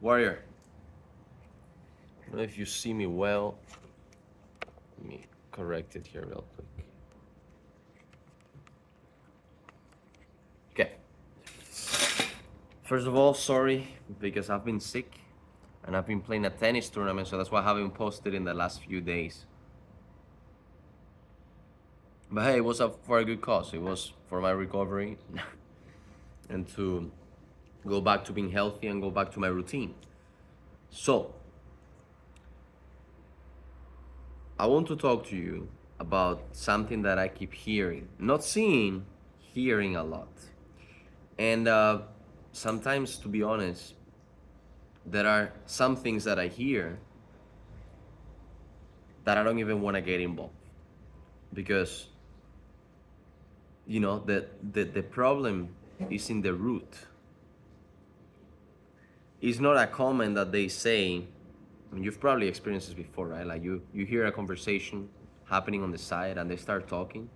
Warrior, I don't know if you see me well. Let me correct it here real quick. Okay. First of all, sorry because I've been sick and I've been playing a tennis tournament, so that's why I haven't posted in the last few days. But hey, it was for a good cause. It was for my recovery and to go back to being healthy and go back to my routine. So, I want to talk to you about something that I keep hearing, not seeing, hearing a lot. And sometimes, to be honest, there are some things that I hear that I don't even want to get involved because the problem is in the root. It's not a comment that they say. I mean, you've probably experienced this before, right? Like you hear a conversation happening on the side and they start talking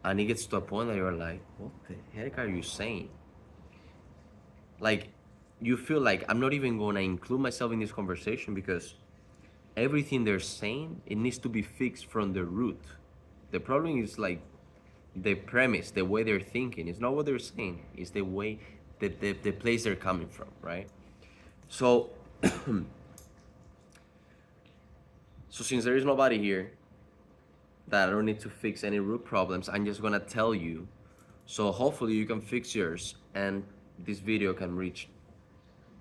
and it gets to a point that you're like, what the heck are you saying? Like, you feel like I'm not even going to include myself in this conversation because everything they're saying, it needs to be fixed from the root. The problem is like the premise, the way they're thinking. It's not what they're saying, it's the way, the place they're coming from, right? So, so since there is nobody here that I don't need to fix any root problems, I'm just gonna tell you. So hopefully you can fix yours and this video can reach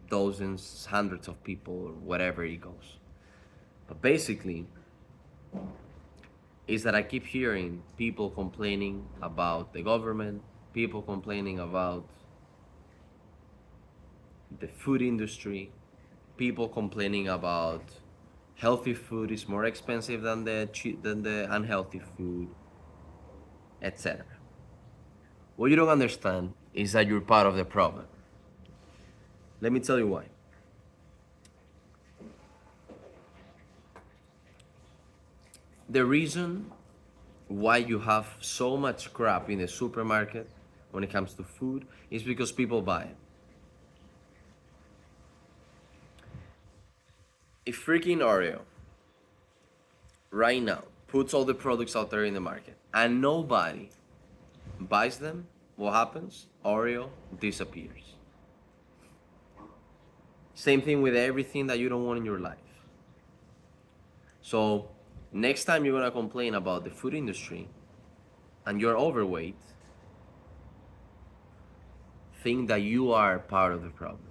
dozens, hundreds of people, or whatever it goes. But basically, is that I keep hearing people complaining about the government, people complaining about the food industry, people complaining about healthy food is more expensive than the unhealthy food, etc. What you don't understand is that you're part of the problem. Let me tell you why. The reason why you have so much crap in the supermarket when it comes to food is because people buy it. If freaking Oreo right now puts all the products out there in the market and nobody buys them, what happens? Oreo disappears. Same thing with everything that you don't want in your life. So next time you're gonna complain about the food industry and you're overweight, think that you are part of the problem.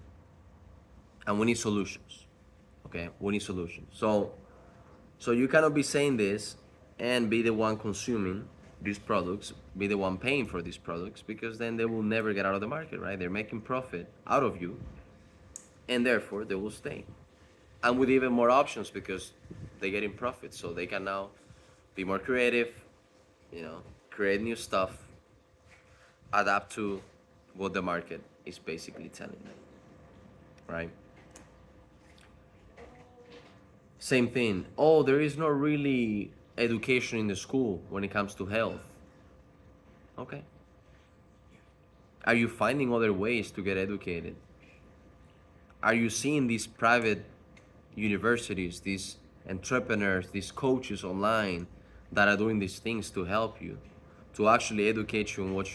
And we need solutions. Okay, we need solutions. So you cannot be saying this and be the one consuming these products, be the one paying for these products, because then they will never get out of the market, right? They're making profit out of you, and therefore they will stay. And with even more options because they get in profit, so they can now be more creative, create new stuff, adapt to what the market is basically telling them, right? Same thing. Oh, there is no really education in the school when it comes to health. Okay. Are you finding other ways to get educated? Are you seeing these private universities, these entrepreneurs, these coaches online that are doing these things to help you, to actually educate you on what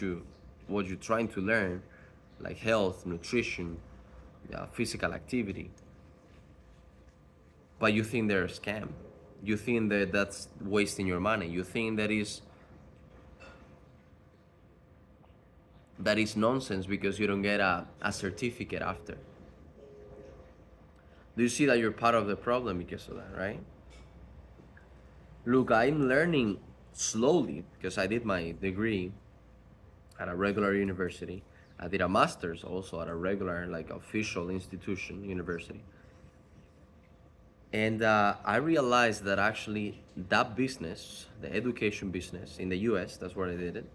you're trying to learn, like health, nutrition, physical activity? But you think they're a scam. You think that that's wasting your money. You think that is nonsense because you don't get a certificate after. Do you see that you're part of the problem because of that, right? Look, I'm learning slowly because I did my degree at a regular university. I did a master's also at a regular, like official institution, university. And I realized that actually that business, the education business in the US, that's where I did it,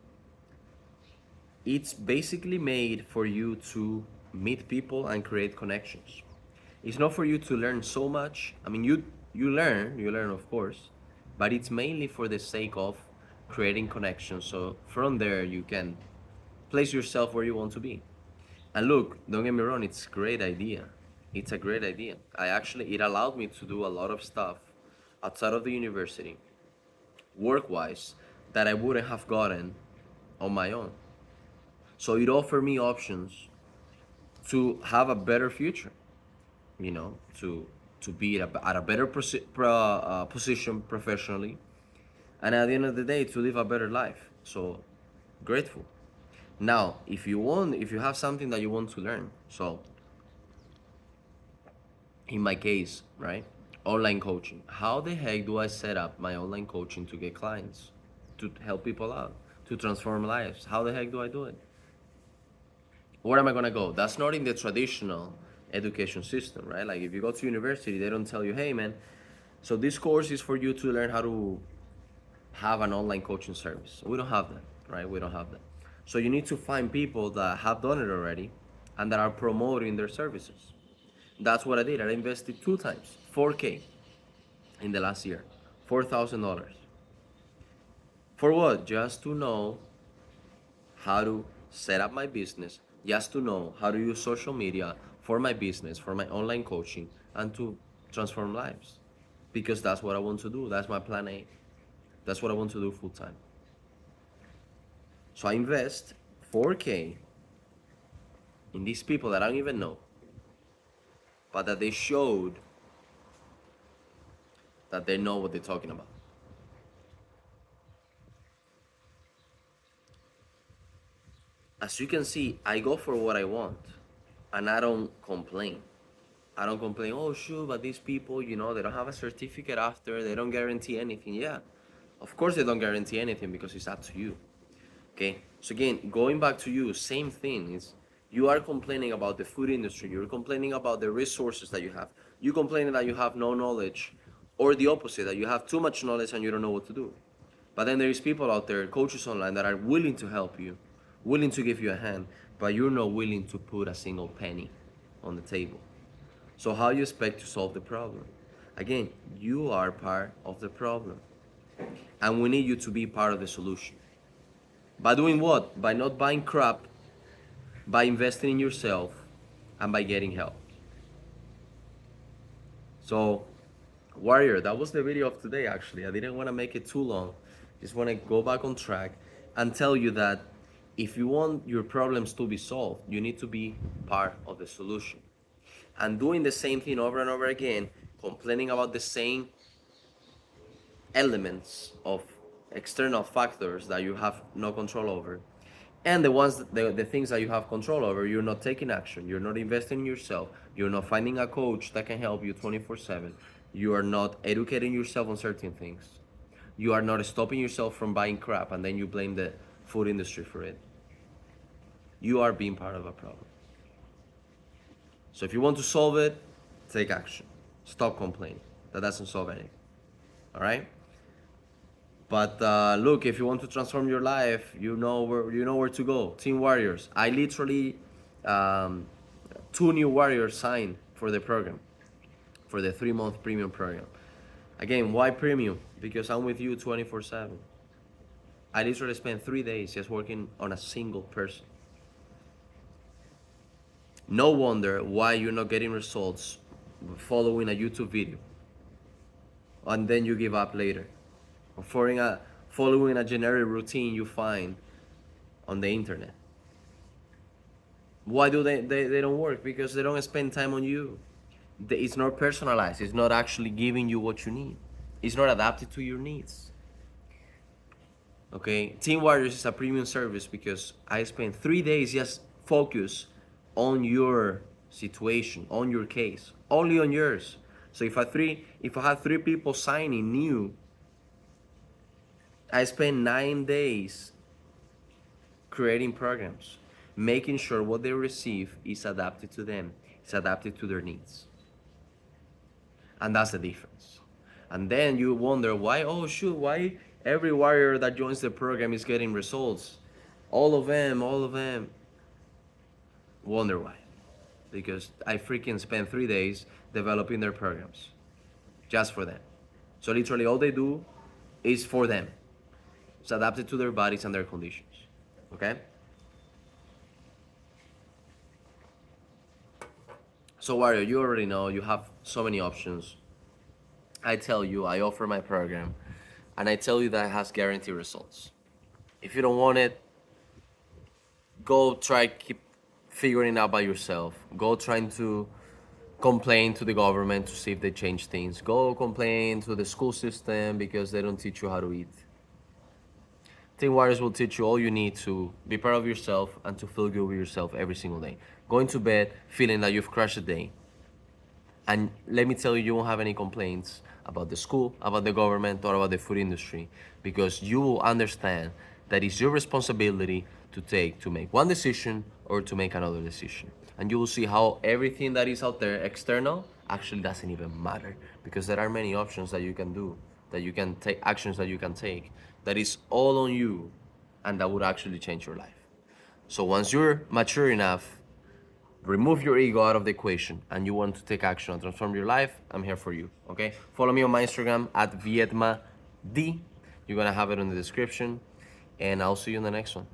it's basically made for you to meet people and create connections. It's not for you to learn so much. I mean, you learn of course, but it's mainly for the sake of creating connections. So from there you can place yourself where you want to be. And look, don't get me wrong, it's a great idea. It's a great idea. It allowed me to do a lot of stuff outside of the university, work-wise, that I wouldn't have gotten on my own. So it offered me options to have a better future, to be at a better position professionally, and at the end of the day, to live a better life. So grateful. Now, if you have something that you want to learn, so in my case, right, online coaching. How the heck do I set up my online coaching to get clients, to help people out, to transform lives? How the heck do I do it? Where am I gonna go? That's not in the traditional education system, right? Like if you go to university, they don't tell you, hey man, so this course is for you to learn how to have an online coaching service. We don't have that, right? We don't have that. So you need to find people that have done it already and that are promoting their services. That's what I did. I invested 2 times, 4K in the last year, $4,000. For what? Just to know how to set up my business, just to know how to use social media for my business, for my online coaching, and to transform lives. Because that's what I want to do. That's my plan A. That's what I want to do full time. So I invest 4K in these people that I don't even know, but that they showed that they know what they're talking about. As you can see, I go for what I want and I don't complain. I don't complain, oh shoot, but these people, they don't have a certificate after, they don't guarantee anything. Yeah, of course they don't guarantee anything because it's up to you. Okay, so again, going back to you, same thing is you are complaining about the food industry, you're complaining about the resources that you have, you complaining that you have no knowledge, or the opposite, that you have too much knowledge and you don't know what to do. But then there is people out there, coaches online, that are willing to help you, willing to give you a hand, but you're not willing to put a single penny on the table. So how you expect to solve the problem? Again, you are part of the problem. And we need you to be part of the solution. By doing what? By not buying crap, by investing in yourself, and by getting help. So, Warrior, that was the video of today actually. I didn't want to make it too long. Just want to go back on track and tell you that if you want your problems to be solved, you need to be part of the solution. And doing the same thing over and over again, complaining about the same elements of external factors that you have no control over, and the things that you have control over, you're not taking action, you're not investing in yourself, you're not finding a coach that can help you 24/7, you are not educating yourself on certain things, you are not stopping yourself from buying crap and then you blame the food industry for it. You are being part of a problem. So if you want to solve it, take action. Stop complaining. That doesn't solve anything. All right? But look, if you want to transform your life, you know where to go. Team Warriors. I literally 2 new warriors signed for the program, for the 3-month premium program. Again, why premium? Because I'm with you 24/7. I literally spent 3 days just working on a single person. No wonder why you're not getting results following a YouTube video, and then you give up later, or following a generic routine you find on the internet. Why do they don't work? Because they don't spend time on you. It's not personalized. It's not actually giving you what you need. It's not adapted to your needs. Okay, Team Warriors is a premium service because I spent 3 days just focus on your situation, on your case, only on yours. So if I had 3 people signing new, I spent 9 days creating programs, making sure what they receive is adapted to them, it's adapted to their needs. And that's the difference. And then you wonder why, oh shoot, why every warrior that joins the program is getting results? All of them. Wonder why. Because I freaking spent 3 days developing their programs just for them. So literally all they do is for them. It's adapted to their bodies and their conditions. Okay? So Wario, you already know you have so many options. I tell you, I offer my program, and I tell you that it has guaranteed results. If you don't want it, go try keep figuring it out by yourself. Go trying to complain to the government to see if they change things. Go complain to the school system because they don't teach you how to eat. Team Warriors will teach you all you need to be proud of yourself and to feel good with yourself every single day. Going to bed feeling that you've crushed a day. And let me tell you, you won't have any complaints about the school, about the government, or about the food industry, because you will understand that it's your responsibility to make one decision or to make another decision. And you will see how everything that is out there external actually doesn't even matter, because there are many options that you can do, that you can take, actions that you can take, that is all on you, and that would actually change your life. So once you're mature enough, remove your ego out of the equation, and you want to take action and transform your life, I'm here for you. Okay, follow me on my Instagram at vietmad. You're gonna have it in the description, and I'll see you in the next one.